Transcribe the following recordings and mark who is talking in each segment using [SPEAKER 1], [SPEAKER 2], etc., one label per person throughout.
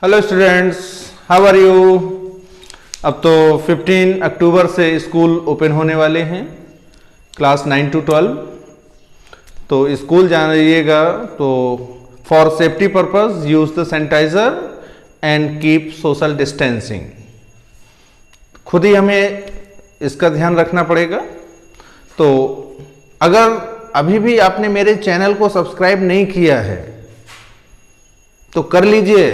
[SPEAKER 1] Hello students, how are you. अब तो 15 अक्टूबर से स्कूल ओपन होने वाले हैं, क्लास 9 to 12। तो स्कूल जाइएगा तो for safety purpose use the sanitiser and keep social distancing. खुद ही हमें इसका ध्यान रखना पड़ेगा। तो अगर अभी भी आपने मेरे चैनल को सब्सक्राइब नहीं किया है तो कर लीजिए,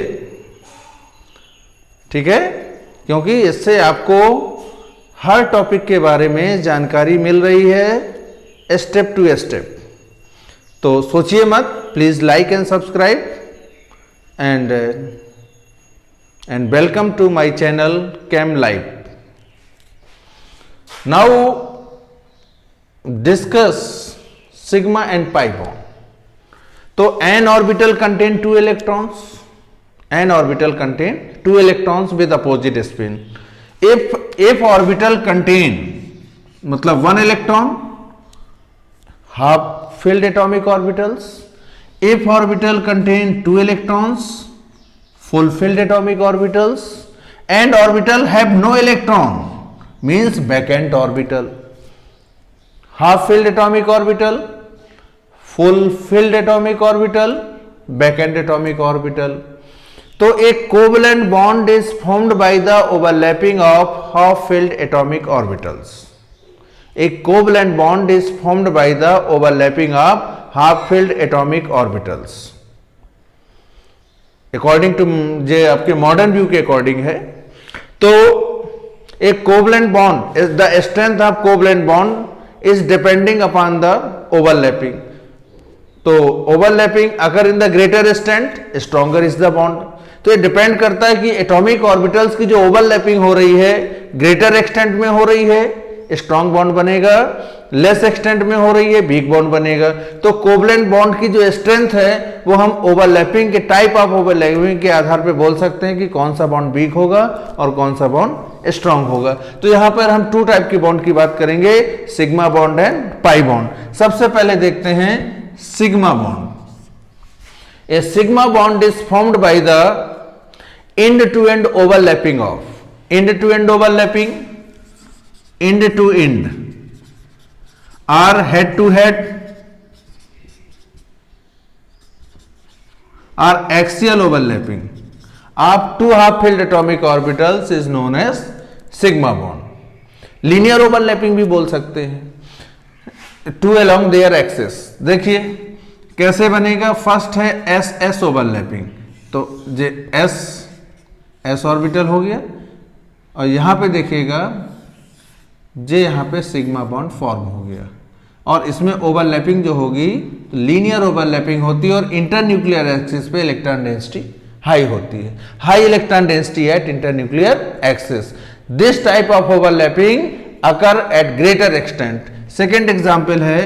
[SPEAKER 1] ठीक है, क्योंकि इससे आपको हर टॉपिक के बारे में जानकारी मिल रही है स्टेप टू स्टेप। तो सोचिए मत, please like and subscribe and welcome to my channel cam live. Now discuss sigma and pi bond. तो n orbital contain 2 electrons, n orbital contain 2 electrons with opposite spin. If orbital contain मतलब 1 electron, half filled atomic orbitals. If orbital contain 2 electrons, full filled atomic orbitals. And orbital have no electron means vacant orbital. Half filled atomic orbital, full filled atomic orbital, vacant atomic orbital. तो एक covalent bond is formed by the overlapping of half filled atomic orbitals. एक covalent bond is formed by the overlapping of half filled atomic orbitals. According to जो आपके modern view के according है, तो एक covalent bond is the strength of covalent bond is depending upon the overlapping. तो overlapping अगर in the greater extent, stronger is the bond. तो ये डिपेंड करता है कि एटॉमिक ऑर्बिटल्स की जो ओवरलैपिंग हो रही है ग्रेटर एक्सटेंट में हो रही है, स्ट्रॉन्ग बॉन्ड बनेगा, लेस एक्सटेंट में हो रही है, वीक बॉन्ड बनेगा। तो कोवलेंट बॉन्ड की जो स्ट्रेंथ है वो हम ओवरलैपिंग के टाइप ऑफ ओवरलैपिंग के आधार पे बोल सकते हैं कि कौन सा बॉन्ड वीक होगा और कौन सा बॉन्ड स्ट्रॉन्ग होगा। तो यहां पर हम 2 टाइप की बॉन्ड की बात करेंगे, sigma bond and pi bond. सबसे पहले देखते हैं sigma bond. A sigma bond is formed by the end-to-end overlapping of end-to-end overlapping, end-to-end or head-to-head or axial overlapping of 2 half-filled atomic orbitals is known as sigma bond. Linear overlapping भी बोल सकते हैं, 2 along their axis। देखिए कैसे बनेगा। First है S s overlapping, तो जे S orbital हो गया और यहां पे देखिएगा जे यहां पे सिग्मा बॉन्ड फॉर्म हो गया। और इसमें ओवरलैपिंग जो होगी लीनियर ओवरलैपिंग होती है और इंटरन्यूक्लियर एक्सिस पे इलेक्ट्रॉन डेंसिटी हाई होती है, high electron density at internuclear axis. This type of overlapping occur at greater extent. Second example है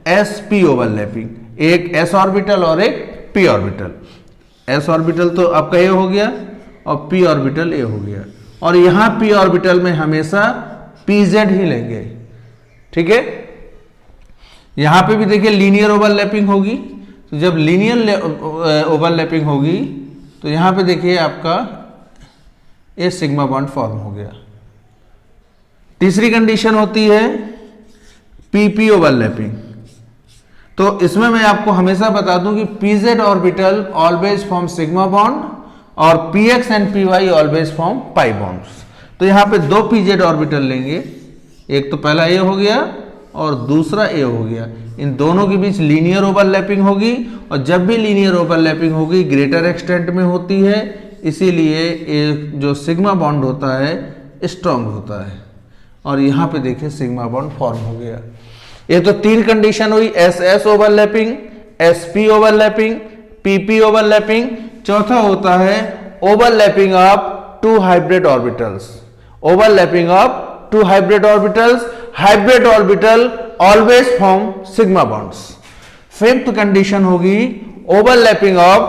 [SPEAKER 1] एस पी ओवरलैपिंग, एक s ऑर्बिटल और एक p ऑर्बिटल। s ऑर्बिटल तो आपका a हो गया और p ऑर्बिटल a हो गया, और यहां p ऑर्बिटल में हमेशा pz ही लेंगे, ठीक है। यहां पे भी देखिए लीनियर ओवरलैपिंग होगी, तो जब लीनियर ओवरलैपिंग होगी तो यहां पे देखिए आपका a सिग्मा बॉन्ड फॉर्म हो गया। तीसरी कंडीशन होती है pp ओवरलैपिंग। तो इसमें मैं आपको हमेशा बता दूं कि pz orbital always form sigma bond और px and py always form pi bonds. तो यहां पे 2 pz ऑर्बिटल लेंगे, एक तो पहला a हो गया और दूसरा a हो गया। इन दोनों के बीच लीनियर ओवरलैपिंग होगी, और जब भी लीनियर ओवरलैपिंग होगी ग्रेटर एक्सटेंट में होती है, इसीलिए जो सिग्मा बॉन्ड होता है स्ट्रॉन्ग होता है। और यहां पे देखिए सिग्मा बॉन्ड फॉर्म हो गया। ये तो 3 कंडीशन हुई, s s overlapping, s p overlapping, p p overlapping. चौथा होता है overlapping of 2 hybrid orbitals. Overlapping of 2 hybrid orbitals, hybrid orbital always form sigma bonds. Fifth condition होगी overlapping of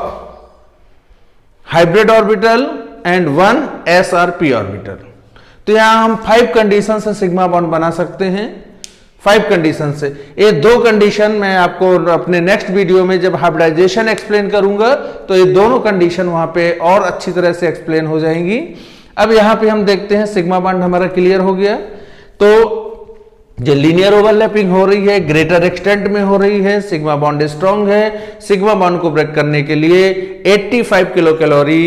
[SPEAKER 1] hybrid orbital and 1 s or p orbital. तो यहां हम 5 condition से sigma bond बना सकते हैं। 5 कंडीशन से। ये 2 कंडीशन मैं आपको अपने नेक्स्ट वीडियो में जब हाइब्रिडाइजेशन एक्सप्लेन करूंगा तो ये दोनों कंडीशन वहां पे और अच्छी तरह से एक्सप्लेन हो जाएंगी। अब यहां पे हम देखते हैं सिग्मा बॉन्ड हमारा क्लियर हो गया। तो जो लीनियर ओवरलैपिंग हो रही है ग्रेटर एक्सटेंट में हो रही है, सिग्मा बॉन्ड स्ट्रॉन्ग है। सिग्मा बॉन्ड को ब्रेक करने के लिए 85 किलो कैलोरी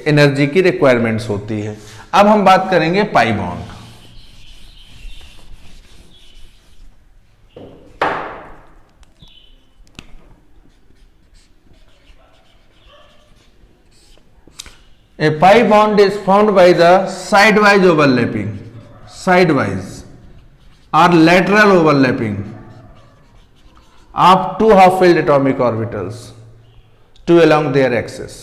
[SPEAKER 1] एनर्जी की रिक्वायरमेंट्स होती है। अब हम बात करेंगे pi bond. A pi bond is formed by the sidewise overlapping, sidewise or lateral overlapping of 2 half-filled atomic orbitals to along their axis।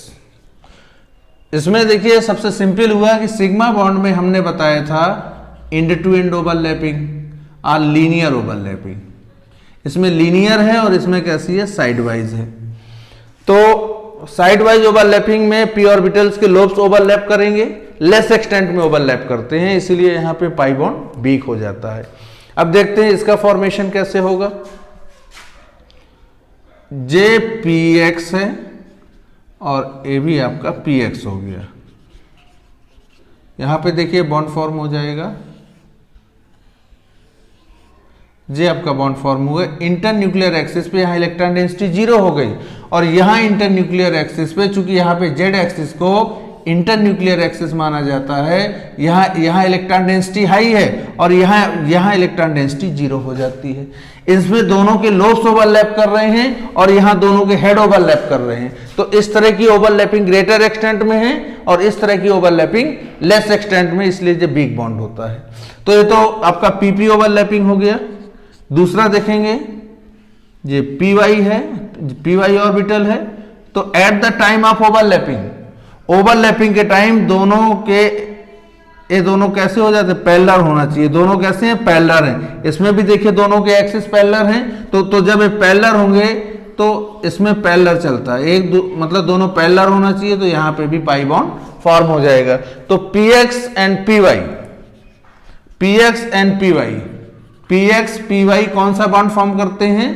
[SPEAKER 1] इसमें देखिए सबसे सिंपल हुआ कि सिग्मा बॉन्ड में हमने बताया था एंड टू एंड ओवरलैपिंग और लीनियर ओवरलैपिंग। इसमें लीनियर है और इसमें कैसी है, साइडवाइज है। तो साइड वाइज ओवरलैपिंग में पी ऑर्बिटल्स के लोब्स ओवरलैप करेंगे, लेस एक्सटेंट में ओवरलैप करते हैं, इसीलिए यहां पे पाई बॉन्ड वीक हो जाता है। अब देखते हैं इसका फॉर्मेशन कैसे होगा। जे पी एक्स है और ए भी आपका पी एक्स हो गया। यहां पे देखिए बॉन्ड फॉर्म हो जाएगा, जे आपका बॉन्ड फॉर्म हुआ। इंटर न्यूक्लियर एक्सिस पे यहां इलेक्ट्रॉन डेंसिटी 0 हो गई और यहां इंटर न्यूक्लियर एक्सिस पे चूंकि यहां पे जेड एक्सिस को इंटर न्यूक्लियर एक्सिस माना जाता है, यहां इलेक्ट्रॉन डेंसिटी हाई है और यहां इलेक्ट्रॉन डेंसिटी 0 हो जाती है। इसमें दोनों के लोब्स ओवरलैप कर रहे हैं और यहां दोनों के हेड ओवरलैप कर रहे हैं। तो इस तरह की ओवरलैपिंग ग्रेटर एक्सटेंट में है और इस तरह की ओवरलैपिंग लेस एक्सटेंट में, इसलिए जो वीक बॉन्ड होता है। तो ये तो आपका पीपी ओवरलैपिंग हो गया। दूसरा देखेंगे ये पी वाई है, पी वाई ऑर्बिटल है। तो at the time of overlapping के टाइम ये दोनों कैसे हो जाते हैं, पैरेलल होना चाहिए। दोनों कैसे हैं, पैरेलल हैं। इसमें भी देखिए दोनों के एक्सिस पैरेलल हैं। तो जब ये पैरेलल होंगे तो इसमें पैरेलल चलता है, मतलब दोनों पैरेलल होना चाहिए। तो यहां पे भी पाई बॉन्ड फॉर्म हो जाएगा। तो p x and p y, p x and p y, p x p y कौन सा बॉन्ड फॉर्म करते हैं,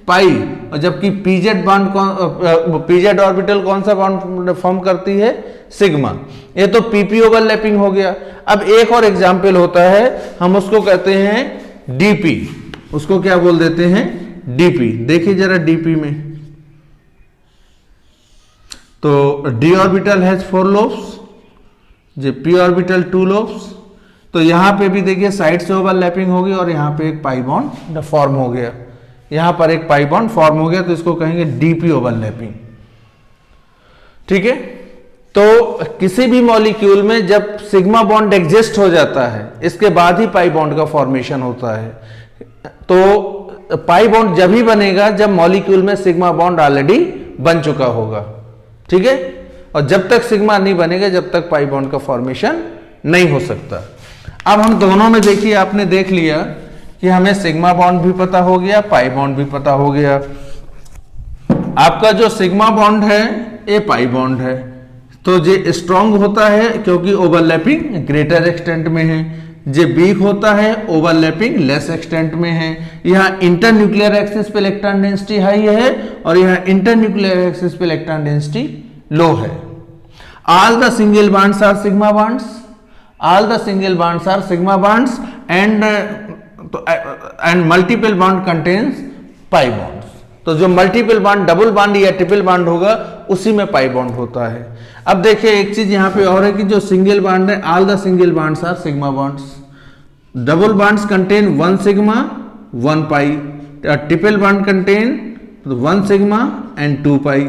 [SPEAKER 1] पाई। और जबकि पीजेड पीजेड ऑर्बिटल कौन सा बॉन्ड फॉर्म करती है, सिग्मा। ये तो पीपी ओवरलैपिंग हो गया। अब एक और एग्जाम्पल होता है, हम उसको कहते हैं डीपी। उसको क्या बोल देते हैं, डीपी। देखिए जरा डीपी में, तो डी ऑर्बिटल हैज 4 लोब्स, जो पी ऑर्बिटल 2 लोब्स। तो यहां पे भी देखिए साइड से ओवरलैपिंग होगी और यहां पे एक पाई बॉन्ड फॉर्म हो गया। यहां पर एक पाई बॉन्ड फॉर्म हो गया, तो इसको कहेंगे डीपी ओवरलैपिंग। ठीक है। तो किसी भी मॉलिक्यूल में जब सिग्मा बॉन्ड एग्जिस्ट हो जाता है, इसके बाद ही पाई बॉन्ड का फॉर्मेशन होता है। तो पाई बॉन्ड जब ही बनेगा जब मॉलिक्यूल में सिग्मा बॉन्ड ऑलरेडी बन चुका होगा। ठीक है। और जब तक सिग्मा नहीं बनेगा जब तक पाई बॉन्ड का फॉर्मेशन नहीं हो सकता। अब हम दोनों में देखिए, आपने देख लिया कि हमें सिग्मा बॉन्ड भी पता हो गया, पाई बॉन्ड भी पता हो गया। आपका जो सिग्मा बॉन्ड है ये पाई बॉन्ड है, तो ये स्ट्रॉन्ग होता है क्योंकि ओवरलैपिंग ग्रेटर एक्सटेंट में है। ये वीक होता है, ओवरलैपिंग लेस एक्सटेंट में है। यहाँ इंटर न्यूक्लियर एक्सिस पे इलेक्ट्रॉन डेंसिटी हाई है और यहाँ इंटर न्यूक्लियर एक्सिस पे इलेक्ट्रॉन डेंसिटी लो है। All the single bonds are sigma bonds, all the single bonds are sigma bonds and multiple bond contains pi bonds। तो जो multiple bond, double bond या triple bond होगा उसी में pi bond होता है। अब देखिए एक चीज यहां पे और है कि जो सिंगल बॉन्ड है, all the single bonds are sigma bonds. Double bonds contain 1 sigma 1 pi, triple bond contain 1 sigma and 2 pi.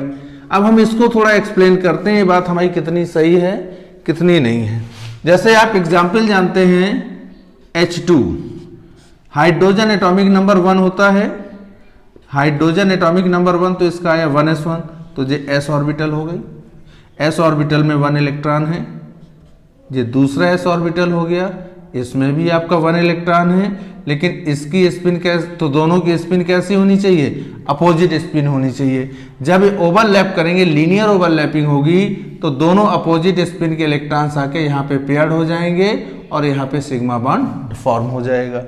[SPEAKER 1] अब हम इसको थोड़ा एक्सप्लेन करते हैं, ये बात हमारी कितनी सही है कितनी नहीं है। जैसे आप एग्जाम्पल जानते हैं H2, हाइड्रोजन एटॉमिक नंबर 1 होता है। हाइड्रोजन एटॉमिक नंबर 1, तो इसका आया 1s1, तो ये s ऑर्बिटल हो गई। s ऑर्बिटल में 1 इलेक्ट्रॉन है। ये दूसरा s ऑर्बिटल हो गया, इसमें भी आपका 1 इलेक्ट्रॉन है, लेकिन इसकी स्पिन कैसे, तो दोनों की स्पिन कैसी होनी चाहिए, अपोजिट स्पिन होनी चाहिए। जब ये ओवरलैप करेंगे, लीनियर ओवरलैपिंग होगी, तो दोनों अपोजिट स्पिन के इलेक्ट्रॉन्स आके यहाँ पे पेयर्ड हो जाएंगे और यहाँ पे सिग्मा बॉन्ड फॉर्म हो जाएगा।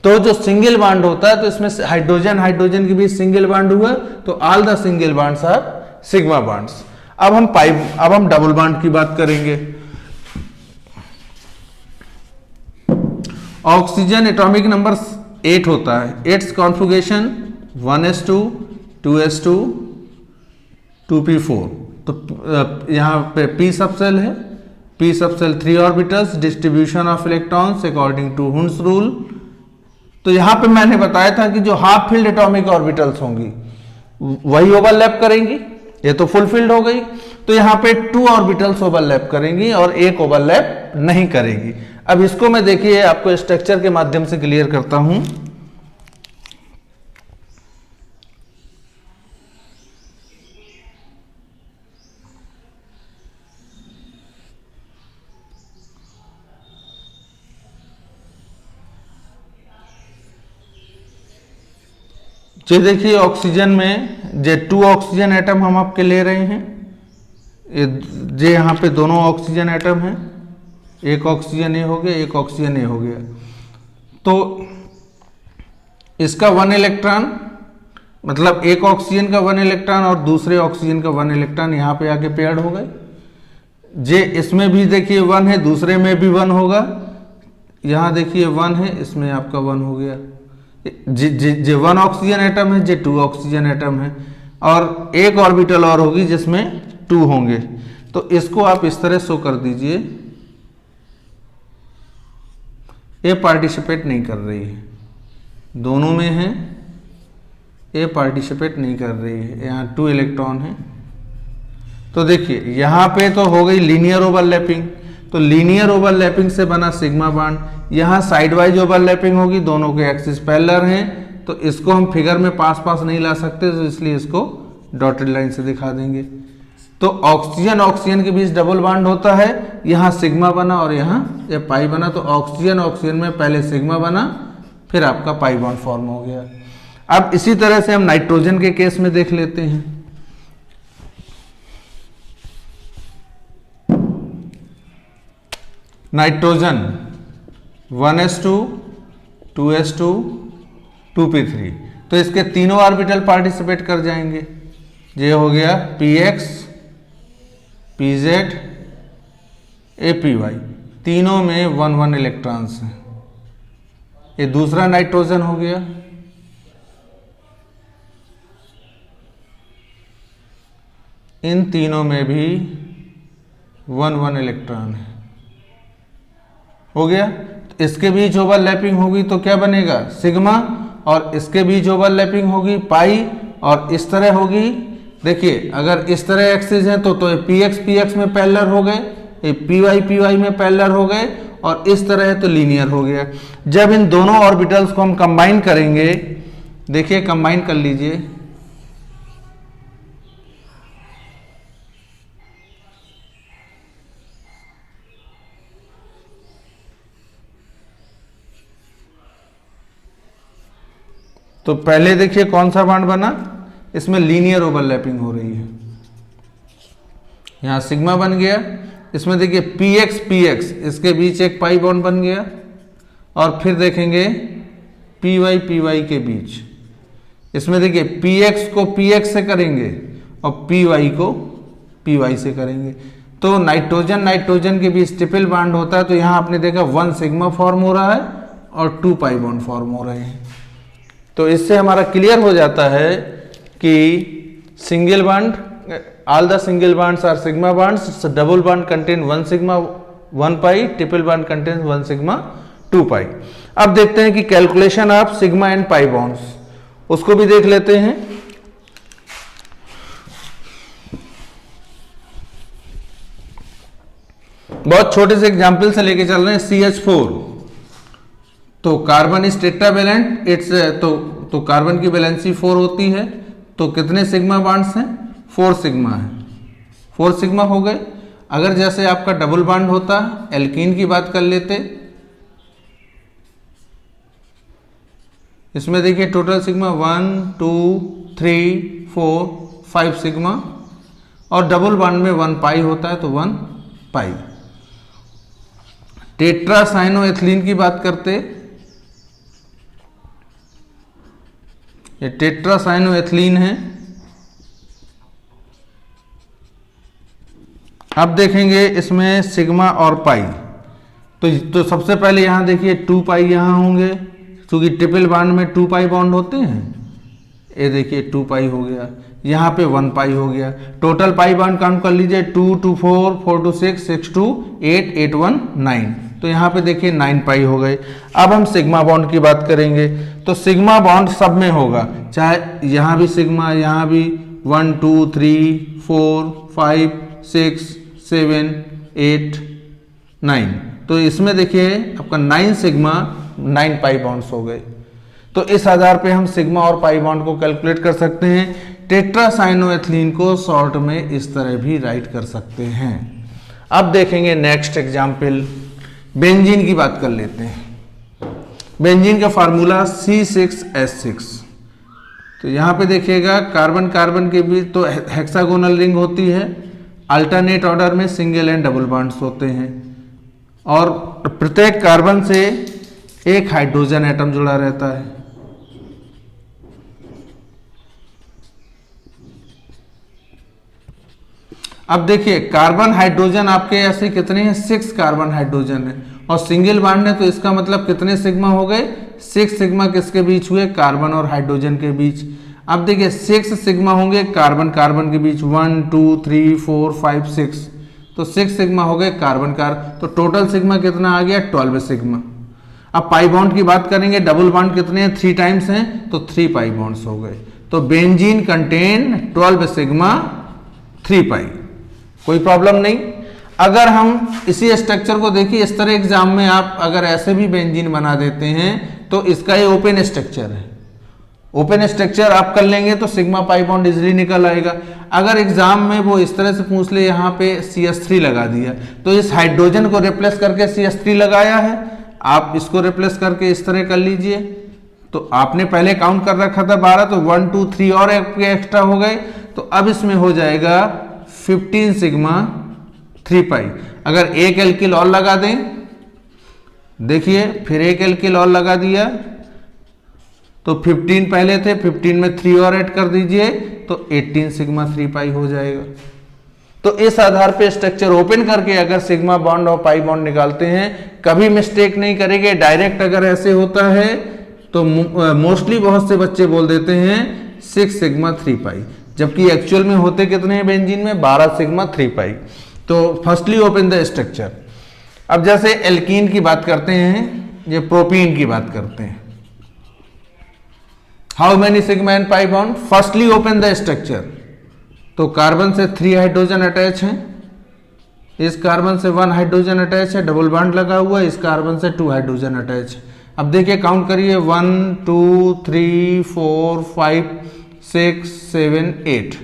[SPEAKER 1] तो जो सिंगल बॉन्ड होता है तो इसमें हाइड्रोजन हाइड्रोजन के बीच सिंगल बॉन्ड हुआ तो all the single bonds are sigma bonds. अब हम डबल बॉन्ड की बात करेंगे। ऑक्सीजन एटॉमिक नंबर 8 होता है, it's configuration 1s2 2s2 2p4। तो यहाँ पे p सब सेल है, p sub cell 3 orbitals, distribution of electrons according to Hund's rule. तो यहाँ पे मैंने बताया था कि जो हाफ फील्ड एटॉमिक ऑर्बिटल्स होंगी वही ओवरलैप करेंगी, ये तो फुल फील्ड हो गई। तो यहाँ पे 2 ऑर्बिटल्स ओवरलैप करेंगी और एक ओवरलैप नहीं करेगी। अब इसको मैं देखिए आपको स्ट्रक्चर के माध्यम से क्लियर करता हूं। तो देखिए ऑक्सीजन में जे 2 ऑक्सीजन एटम हम आपके ले रहे हैं, ये यहाँ पे दोनों ऑक्सीजन एटम हैं, एक ऑक्सीजन ए हो गया, एक ऑक्सीजन ए हो गया। तो इसका 1 इलेक्ट्रॉन मतलब एक ऑक्सीजन का 1 इलेक्ट्रॉन और दूसरे ऑक्सीजन का 1 इलेक्ट्रॉन यहाँ पे आके पेयर्ड हो गए। जे इसमें भी देखिए 1 है, दूसरे में भी 1 होगा, यहाँ देखिए 1 है, इसमें आपका 1 हो गया। जे 1 ऑक्सीजन एटम है, जे 2 ऑक्सीजन एटम है, और एक ऑर्बिटल और होगी जिसमें 2 होंगे। तो इसको आप इस तरह शो कर दीजिए, ये पार्टिसिपेट नहीं कर रही है, दोनों में है, ये पार्टिसिपेट नहीं कर रही है, यहाँ 2 इलेक्ट्रॉन है। तो देखिए यहाँ पे तो हो गई लीनियर ओवरलैपिंग, तो लीनियर ओवरलैपिंग से बना सिग्मा बॉन्ड। यहाँ साइड वाइज ओवरलैपिंग होगी, दोनों के एक्सिस पैरेलल हैं, तो इसको हम फिगर में पास पास नहीं ला सकते, तो इसलिए इसको डॉटेड लाइन से दिखा देंगे। तो ऑक्सीजन ऑक्सीजन के बीच डबल बॉन्ड होता है, यहाँ सिग्मा बना और यहाँ ये पाई बना। तो ऑक्सीजन ऑक्सीजन में पहले सिग्मा बना, फिर आपका पाई बॉन्ड फॉर्म हो गया। अब इसी तरह से हम नाइट्रोजन के केस में देख लेते हैं। नाइट्रोजन 1s2 2s2 2p3, तो इसके तीनों ऑर्बिटल पार्टिसिपेट कर जाएंगे। ये हो गया px pz apy, तीनों में 1 इलेक्ट्रॉन्स हैं। ये दूसरा नाइट्रोजन हो गया। इन तीनों में भी 1 इलेक्ट्रॉन है, हो गया। तो इसके बीच ओवरलैपिंग होगी तो क्या बनेगा सिग्मा, और इसके बीच ओवरलैपिंग होगी पाई, और इस तरह होगी। देखिए अगर इस तरह एक्सिस है तो px px में पैरेलल हो गए, ये py में पैरेलल हो गए, और इस तरह है तो लीनियर हो गया। जब इन दोनों ऑर्बिटल्स को हम कंबाइन करेंगे, देखिए कंबाइन कर लीजिए, तो पहले देखिए कौन सा बॉन्ड बना, इसमें लीनियर ओवरलैपिंग हो रही है, यहां सिग्मा बन गया। इसमें देखिए px px, इसके बीच एक पाई बॉन्ड बन गया, और फिर देखेंगे py के बीच, इसमें देखिए px को px से करेंगे और py को py से करेंगे। तो नाइट्रोजन नाइट्रोजन के बीच ट्रिपल बॉन्ड होता है, तो यहां आपने देखा 1 सिग्मा फॉर्म हो रहा है और 2 पाई बॉन्ड फॉर्म हो रहे हैं। तो इससे हमारा क्लियर हो जाता है कि single bond, all the single bonds are sigma bonds, double bond contain 1 sigma 1 pi, triple bond contain 1 sigma 2 pi. अब देखते हैं कि calculation of sigma and pi bonds, उसको भी देख लेते हैं। बहुत छोटे से एग्जाम्पल से लेके चल रहे हैं। CH4, तो कार्बन इज टेट्रावैलेंट, इट्स तो कार्बन की वैलेंसी 4 होती है, तो कितने सिग्मा बॉन्ड्स हैं 4 सिग्मा है, 4 सिग्मा हो गए। अगर जैसे आपका डबल बॉन्ड होता, एल्कीन की बात कर लेते, इसमें देखिए टोटल सिग्मा 1 2 3 4 5 सिग्मा, और डबल बॉन्ड में 1 पाई होता है तो 1 पाई। टेट्रासाइनोएथिलीन की बात करते, ये टेट्रासाइनोएथिलीन है। अब देखेंगे इसमें सिग्मा और पाई। तो सबसे पहले यहां देखिए 2 पाई यहां होंगे, क्योंकि ट्रिपल बॉन्ड में 2 पाई बॉन्ड होते हैं। ये देखिए 2 पाई हो गया, यहाँ पे 1 पाई हो गया। टोटल पाई बॉन्ड काउंट कर लीजिए, 2 2 4 4 2 6 6 2 8 8 1 9। तो यहाँ पे देखिए 9 पाई हो गए। अब हम सिग्मा बॉन्ड की बात करेंगे। तो सिग्मा बॉन्ड सब में होगा, चाहे यहाँ भी सिग्मा, यहाँ भी 1 2 3 4 5 6 7 8 9। तो इसमें देखिए आपका 9 सिग्मा 9 पाई बॉन्ड्स हो गए। तो इस आधार पे हम सिग्मा और पाई बॉन्ड को कैलकुलेट कर सकते हैं। टेट्रासाइनोएथिलीन को शॉर्ट में इस तरह भी राइट कर सकते हैं। अब देखेंगे नेक्स्ट एग्जाम्पल, बेंजीन की बात कर लेते हैं। बेंजीन का फार्मूला C6H6। तो यहाँ पे देखिएगा कार्बन कार्बन के बीच तो हेक्सागोनल रिंग होती है, अल्टरनेट ऑर्डर में सिंगल एंड डबल बॉन्ड्स होते हैं, और प्रत्येक कार्बन से एक हाइड्रोजन एटम जुड़ा रहता है। अब देखिए कार्बन हाइड्रोजन आपके ऐसे कितने हैं, 6 कार्बन हाइड्रोजन है, और सिंगल बॉन्ड है, तो इसका मतलब कितने सिग्मा हो गए, 6 सिग्मा किसके बीच हुए, कार्बन और हाइड्रोजन के बीच। अब देखिए 6 सिग्मा होंगे कार्बन कार्बन के बीच, 1 2 3 4 5 6, तो 6 सिग्मा हो गए कार्बन कार्बन, तो टोटल सिग्मा कितना आ गया, 12 सिग्मा। अब पाई बॉन्ड की बात करेंगे, डबल बॉन्ड कितने हैं, 3 टाइम्स हैं, तो 3 पाई बॉन्ड्स हो गए। तो बेंजीन कंटेन 12 सिग्मा 3 पाई, कोई प्रॉब्लम नहीं। अगर हम इसी स्ट्रक्चर को देखिए, इस तरह एग्जाम में आप अगर ऐसे भी बेंजीन बना देते हैं तो इसका ये ओपन स्ट्रक्चर है, ओपन स्ट्रक्चर आप कर लेंगे तो सिग्मा पाई बॉन्ड इजिली निकल आएगा। अगर एग्जाम में वो इस तरह से पूछ ले, यहाँ पे CH3 लगा दिया, तो इस हाइड्रोजन को रिप्लेस करके CH3 लगाया है, आप इसको रिप्लेस करके इस तरह कर लीजिए। तो आपने पहले काउंट कर रखा था 12, तो 1 2 3 और एक्स्ट्रा हो गए, तो अब इसमें हो जाएगा 15 सिग्मा 3 पाई। अगर एक एल्किल और लगा दें, देखिए फिर एक एल्किल और लगा दिया, तो 15 पहले थे, 15 में 3 और ऐड कर दीजिए, तो 18 सिग्मा 3 पाई हो जाएगा। तो इस आधार पे स्ट्रक्चर ओपन करके अगर सिग्मा बॉन्ड और पाई बॉन्ड निकालते हैं, कभी मिस्टेक नहीं करेंगे। डायरेक्ट अगर ऐसे होता है तो मोस्टली बहुत से बच्चे बोल देते हैं 6 सिग्मा 3 पाई, जबकि एक्चुअल में होते कितने हैं बेंजीन में, 12 सिग्मा 3 पाई। तो फर्स्टली ओपन द स्ट्रक्चर। अब जैसे एल्कीन की बात करते हैं, ये प्रोपीन की बात करते हैं, how many sigma and pi bond, firstly open the structure. तो कार्बन से 3 हाइड्रोजन अटैच हैं, इस कार्बन से 1 हाइड्रोजन अटैच है, डबल बॉन्ड लगा हुआ है, इस कार्बन से 2 हाइड्रोजन अटैच है। अब देखिए काउंट करिए, 1 2 3 4 5 6 7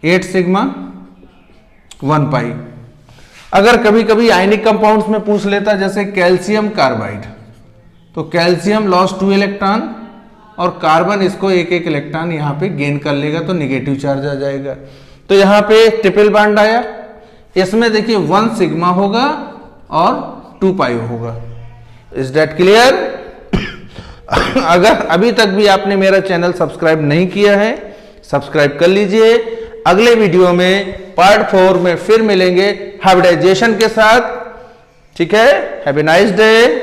[SPEAKER 1] 8 सिग्मा 1 पाई। अगर कभी कभी आयनिक कंपाउंड्स में पूछ लेता, जैसे कैल्शियम कार्बाइड, तो कैल्शियम लॉस 2 इलेक्ट्रॉन और कार्बन इसको एक इलेक्ट्रॉन यहाँ पे गेन कर लेगा, तो निगेटिव चार्ज आ जाएगा। तो यहाँ पे ट्रिपल बॉन्ड आया, इसमें देखिए 1 सिग्मा होगा और 2 पाई होगा। Is that clear? अगर अभी तक भी आपने मेरा चैनल सब्सक्राइब नहीं किया है, सब्सक्राइब कर लीजिए। अगले वीडियो में पार्ट 4 में फिर मिलेंगे हाइब्रिडाइजेशन के साथ। ठीक है, हैव ए नाइस डे।